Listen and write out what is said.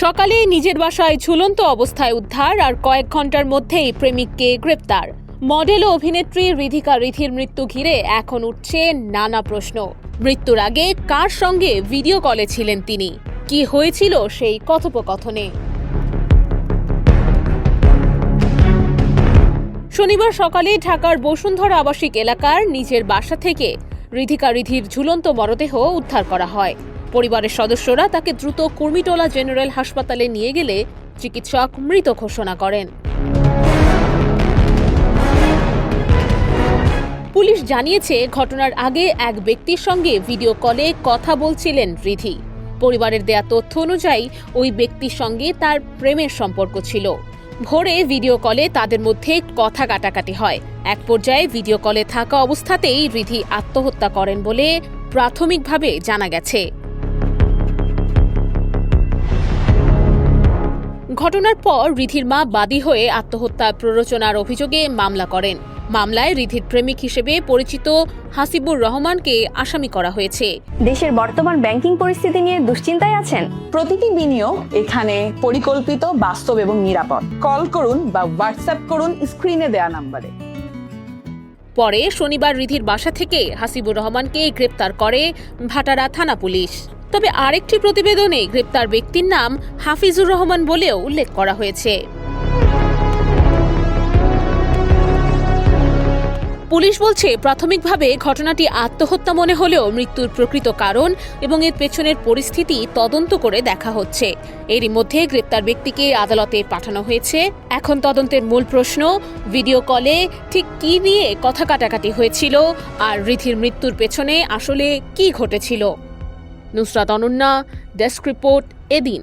সকালে নিজের বাসায় ঝুলন্ত অবস্থায় উদ্ধার আর কয়েক ঘন্টার মধ্যেই প্রেমিককে গ্রেপ্তার। মডেল ও অভিনেত্রী রিধিকা রিধির মৃত্যু ঘিরে এখন উঠছে নানা প্রশ্ন। মৃত্যুর আগে কার সঙ্গে ভিডিও কলে ছিলেন তিনি, কি হয়েছিল সেই কথোপকথনে? শনিবার সকালে ঢাকার বসুন্ধরা আবাসিক এলাকার নিজের বাসা থেকে রিধিকা রিধির ঝুলন্ত মরদেহ উদ্ধার করা হয়। পরিবারের সদস্যরা তাকে দ্রুত কুর্মিটোলা জেনারেল হাসপাতালে নিয়ে গেলে চিকিৎসক মৃত ঘোষণা করেন। পুলিশ জানিয়েছে, ঘটনার আগে এক ব্যক্তির সঙ্গে ভিডিও কলে কথা বলছিলেন রিধি। পরিবারের দেয়া তথ্য অনুযায়ী ওই ব্যক্তির সঙ্গে তার প্রেমের সম্পর্ক ছিল। ভোরে ভিডিও কলে তাদের মধ্যে কথা কাটাকাটি হয়। এক পর্যায়ে ভিডিও কলে থাকা অবস্থাতেই রিধি আত্মহত্যা করেন বলে প্রাথমিকভাবে জানা গেছে। ঘটনার পর রিধির মা বাদী হয়ে আত্মহত্যা প্ররোচনার অভিযোগে মামলা করেন। মামলায় রিধির প্রেমিক হিসেবে পরিচিত হাসিবুর রহমানকে আসামি করা হয়েছে। দেশের বর্তমান ব্যাংকিং পরিস্থিতি নিয়ে দুশ্চিন্তায় আছেন? প্রতিটি বিনিয়োগ এখানে পরিকল্পিত, বাস্তব এবং নিরাপদ। কল করুন বা হোয়াটসঅ্যাপ করুন স্ক্রিনে দেয়া নম্বরে। পরে শনিবার রিধির বাসা থেকে হাসিবুর রহমানকে গ্রেপ্তার করে ভাটারা থানা পুলিশ। তবে আরেকটি প্রতিবেদনে গ্রেপ্তার ব্যক্তির নাম হাফিজুর রহমান বলেও উল্লেখ করা হয়েছে। পুলিশ বলছে, প্রাথমিকভাবে ঘটনাটি আত্মহত্যা মনে হলেও মৃত্যুর প্রকৃত কারণ এবং এর পেছনের পরিস্থিতি তদন্ত করে দেখা হচ্ছে। এরই মধ্যে গ্রেপ্তার ব্যক্তিকে আদালতে পাঠানো হয়েছে। এখন তদন্তের মূল প্রশ্ন, ভিডিও কলে ঠিক কী নিয়ে কথা কাটাকাটি হয়েছিল আর রিধির মৃত্যুর পেছনে আসলে কী ঘটেছিল। নুসরাত অনন্যা, ডেস্ক রিপোর্ট, এদিন।